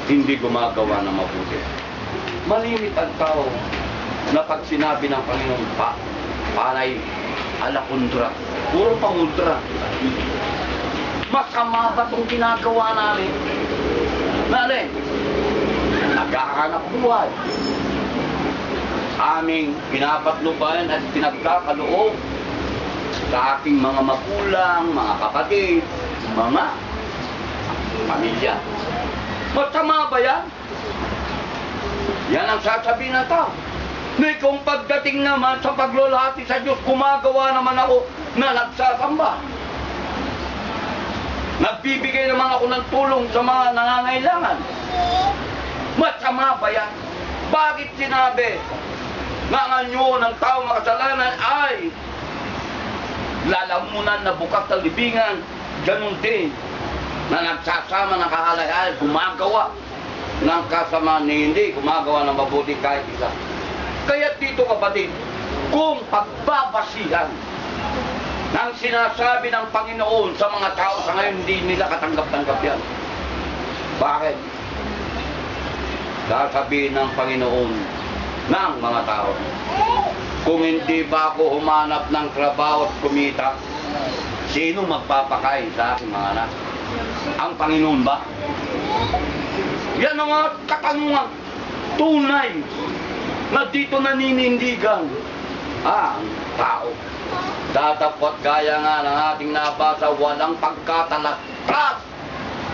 hindi gumagawa ng mabuti. Malimit ang tao na pag sinabi ng Panginoon panay alakundra, puro pangudra. Masama ba itong ginagawa namin? Nalin, naghahanap buhay. Aming pinapatnubayan at pinagkakaloob sa aking mga magulang, mga kapatid, mga pamilya. Masama ba yan? Yan ang sasabihin ng tao. Kung pagdating naman sa paglulahati sa Diyos, gumagawa naman ako na nagsasamba. Nagbibigay naman ako ng tulong sa mga nangangailangan. Masama ba yan? Bakit sinabi na ang anyo ng tao makasalanan ay lalamunan na bukas ng libingan, ganun din na nagsasama ng kahalay-halay, gumagawa ng kasamaan ni hindi, gumagawa ng mabuti kahit isa. Kaya dito kapatid, kung pagbabasihan ng sinasabi ng Panginoon sa mga tao sa ngayon, hindi nila katanggap-tanggap yan. Bakit? Sasabihin ng Panginoon ng mga tao, kung hindi ba ako humanap ng trabaho at kumita, sino magpapakain sa aking mga anak? Ang Panginoon ba? Yan ang mga katanungan tunay na dito naninindigan ang tao. Datapot gaya nga ng ating nabasa, walang pagkatalatras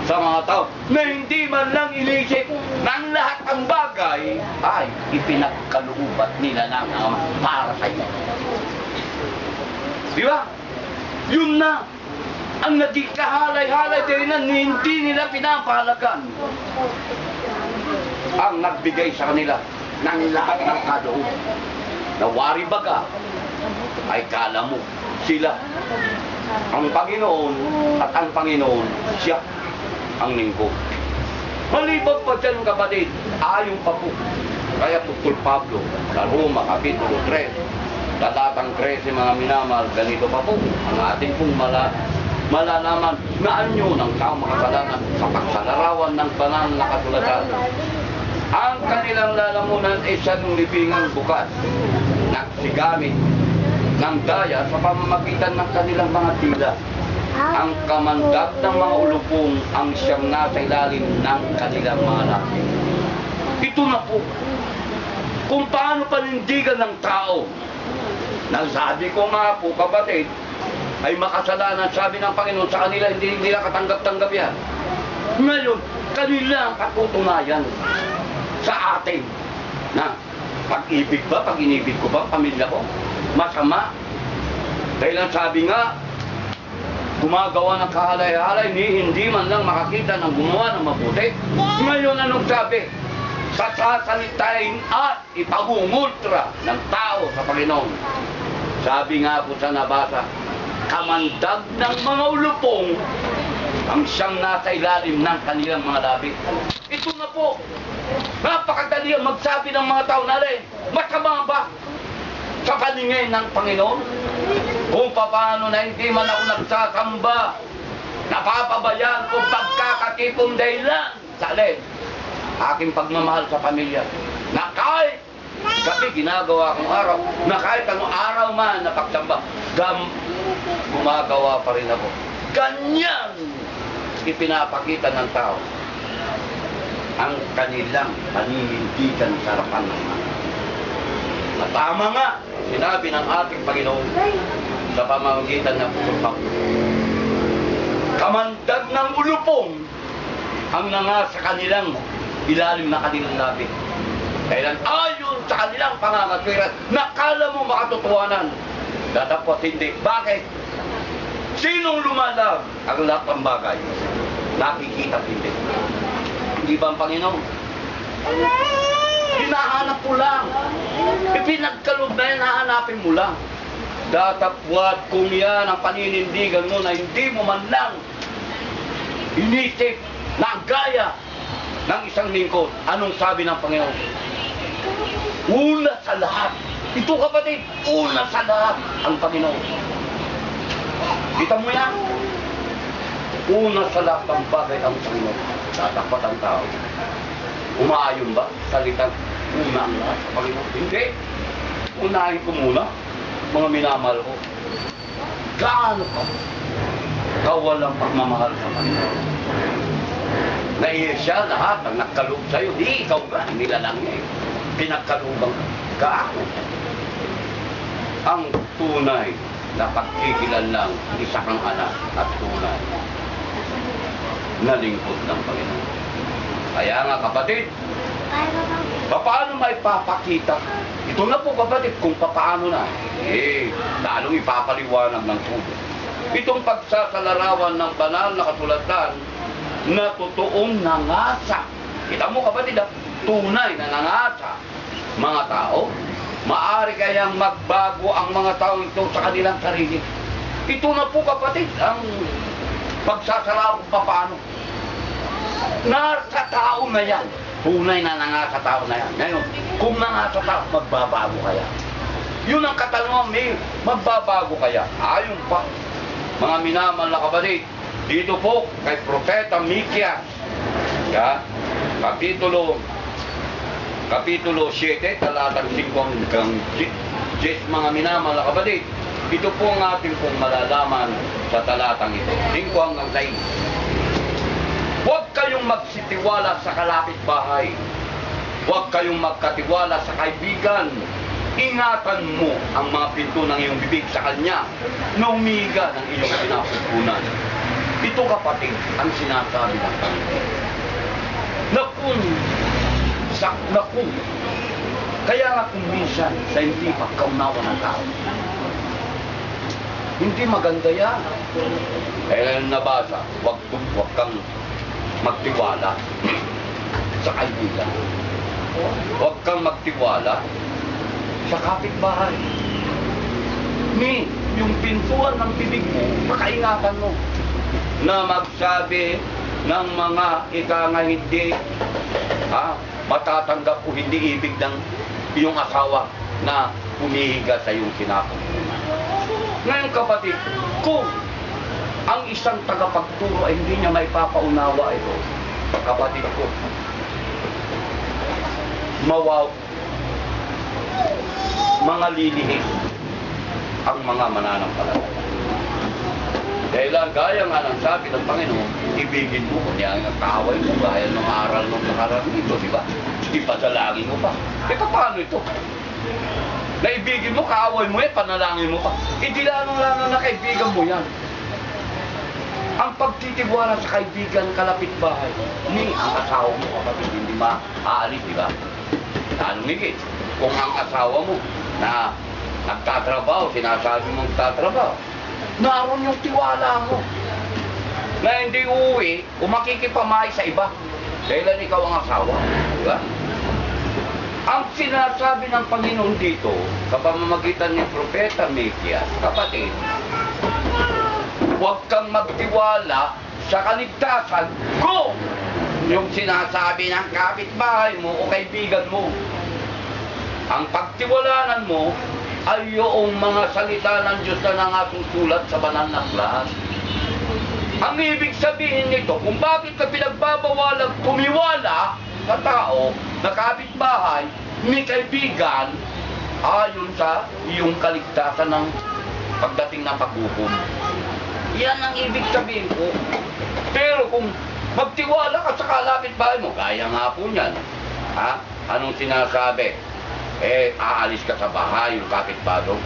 sa mga tao na hindi man lang inisip ng lahat ng bagay ay ipinagkalooban nila ng para sa iyo. Di ba? Yun na ang naging kahalay-halay din na hindi nila pinapahalagan ang nagbigay sa kanila ng lahat ng kaloob. Nawari baga ay kala mo sila ang Panginoon at ang Panginoon siya ang lingkod. Malibag pa dyan kapatid, ayon pa po. Kaya Apostol Pablo sa Roma Kapitulo 3 talatang 13 mga minamahal, ganito pa po ang ating pong malalaman na anyo ng tao makasalanan sa pagsalarawan ng banal na kasulatan. Ang kanilang lalamunan ay siyang libingang bukas, nagsigamit ng daya sa pamamagitan ng kanilang mga tila. Ang kamandag ng mga ulupong ang siyang nasa ilalim ng kanilang mga labi. Ito na po kung paano panindigan ng tao. Nasabi ko nga po kapatid, ay makasalanan, sabi ng Panginoon sa kanila, hindi nila katanggap-tanggap yan. Ngayon, kanila ang katutunayan sa atin na pag-ibig ba, pag inibig ko ba, pamilya ko, masama. Dahil ang sabi nga, gumagawa ng kahalay-halay, hindi man lang makakita ng gumawa ng mabuti. Ngayon, anong sabi? Sasalitain at ipagungultra ng tao sa Panginoon. Sabi nga po sa nabasa, kamandag ng mga ulupong ang siyang nasa ilalim ng kanilang mga labi. Ito na po. Napakadali ang magsabi ng mga tao na rin. Masama ba sa paningin ng Panginoon? Kung paano na hindi man ako nagsasamba, napapabayaan kung pagkakatipong dahilan sa alin aking pagmamahal sa pamilya. Na kahit gabi ginagawa kong araw, na kahit anong araw man na pagsamba, gumagawa pa rin ako. Ganyan ipinapakita ng tao ang kanilang paninindigan sa harapan ng mga. At tama nga, sinabi ng ating Panginoon sa pamamagitan ng Panginoon, kamandag ng ulupong ang nangasa kanilang ilalim na kanilang labi. Kailan ayon sa kanilang pangangatwiran, nakala mo makatotohanan, datapot hindi. Bakit? Sinong lumalag ang lahat ng bagay? Nakikita hindi. Hindi ba ang Panginoon? Hinahanap mo lang. Ipinagkaloob na yan, hahanapin mo lang. Datapwat kung yan ang paninindigan mo na hindi mo man lang inisip na gaya ng isang lingkod. Anong sabi ng Panginoon? Una sa lahat. Ito kapatid, una sa lahat ang Panginoon. Kita mo yan? Una sa lahat ng bagay ang Panginoon. Tatapat ang tao. Umaayon ba? Salitang una ang lahat sa Panginoon? Hindi. Unahin ko muna, mga minamahal ko. Gaano ka walang pagmamahal sa Panginoon? Naiya siya lahat ang nagkaloob sa'yo. Di, ikaw ba? Nilalang niya eh. Pinagkalooban ka. Gaano? Ang tunay na pagkikilan lang, isa kang anak at tunay na lingkod ng Panginoon. Kaya nga kapatid, paano may papakita? Ito na po kapatid kung paano na. Lalong ipapaliwanag ng tubig. Itong pagsasalarawan ng banal na kasulatan na totoong nangasa. Kita mo kapatid, tunay na nangasa. Mga tao, maaari kayang magbago ang mga tao ito sa kanilang sarili. Ito na po kapatid, ang pagsasalaran paano. Nasa tao na yan. Tunay na nangasa tao na yan. Ngayon, kung nangasa tao, magbabago kaya. Yun ang katanungan, magbabago kaya. Ayon pa, mga minamahal na kapatid, dito po kay Propeta Mikias, Kapitulo 7, talatang 5 hanggang 10, mga minamahal na kapatid. Ito po ang ating pong malalaman sa talatang ito. 5 hanggang 6. Huwag kayong magsitiwala sa kalapit-bahay. Huwag kayong magkatiwala sa kaibigan. Ingatan mo ang mga pinto ng iyong bibig sa kanya na umiga ng iyong pinapupunan. Ito kapatid ang sinasabi ng Panginoon. Nakun. Kaya nga kung minsan sa hindi pagkaunawa ng tao, hindi maganda yan. Kaya nabasa, huwag kang magtiwala sa kaibigan. Huwag kang magtiwala sa kapitbahay. Yung pintuan ng bibig mo, pakaingatan mo na magsabi ng mga nga hindi matatanggap o hindi ibig ng iyong asawa na humihiga sa iyong sinapupunan. Ngayon kapatid, kung ang isang tagapagturo ay hindi niya may papaunawa ito, kapatid ko, mga lilihis ang mga mananampalataya. Dahil gaya nga ng sabi ng Panginoon, ibigin mo, kanya ang kaaway mo, gaya ng aral ng nakarang ito, di ba? Ipadalangin mo pa. Paano ito? Naibigin mo, kaaway mo panalangin mo pa. Di lalong-lalo na kaibigan mo yan. Ang pagtitiwala sa kaibigan, kalapit-bahay, ang asawa mo, kapatid, hindi maaalis, di ba? Lalong higit. Kung ang asawa mo na nagtatrabaho, sinasabi mong nagtatrabaho, naroon yung tiwala mo na hindi uuwi o makikipamay sa iba dahil ikaw ang asawa, di ba? Ang sinasabi ng Panginoon dito sa pamamagitan ni Propeta Mikias, kapatid, huwag kang magtiwala sa kaligtasan ko, yung sinasabi ng kapitbahay mo o kaibigan mo. Ang pagtiwalanan mo ay yung mga salita ng Diyos na nangasusulat sa banal na aklat. Ang ibig sabihin nito, kung bakit ka pinagbabawalang tumiwala sa tao, na kapitbahay, may kaibigan, ayon sa iyong kaligtasan ng pagdating ng paghukom. Yan ang ibig sabihin ko. Pero kung magtiwala ka sa kalapit-bahay mo, gaya nga po niyan, anong sinasabi? Aalis ka sa bahay, yung kapitbahay.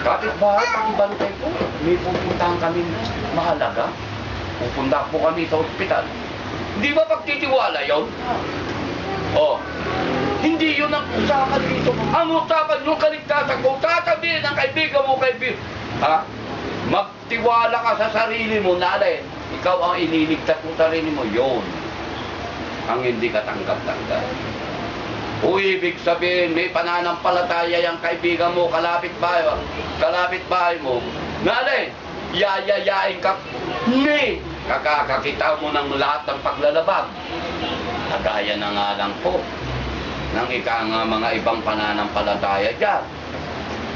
Kapitbahay, pakibantay ko. May pupuntahan kami mahalaga. Pupunta po kami sa ospital. Hindi ba pagtitiwala yun? Hindi yun ang usapan dito. Ang usapan yung kaligtasan ko, tatabihin ng kaibigan mo, magtiwala ka sa sarili mo na ikaw ang iniligtas mo sarili mo, yun ang hindi ka tanggap-tanggap. O ibig sabihin, may pananampalataya yung kaibigan mo, kalapit-bahay mo, na yayayain ka, kakakakita mo ng lahat ng paglalabag. Kagaya na nga lang po ng mga ibang pananampalataya dyan.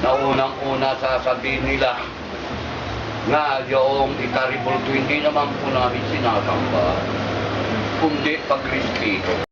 Na unang-una sasabihin nila na yung ikaribulto hindi naman po namin sinasamba, kundi pag-respeto.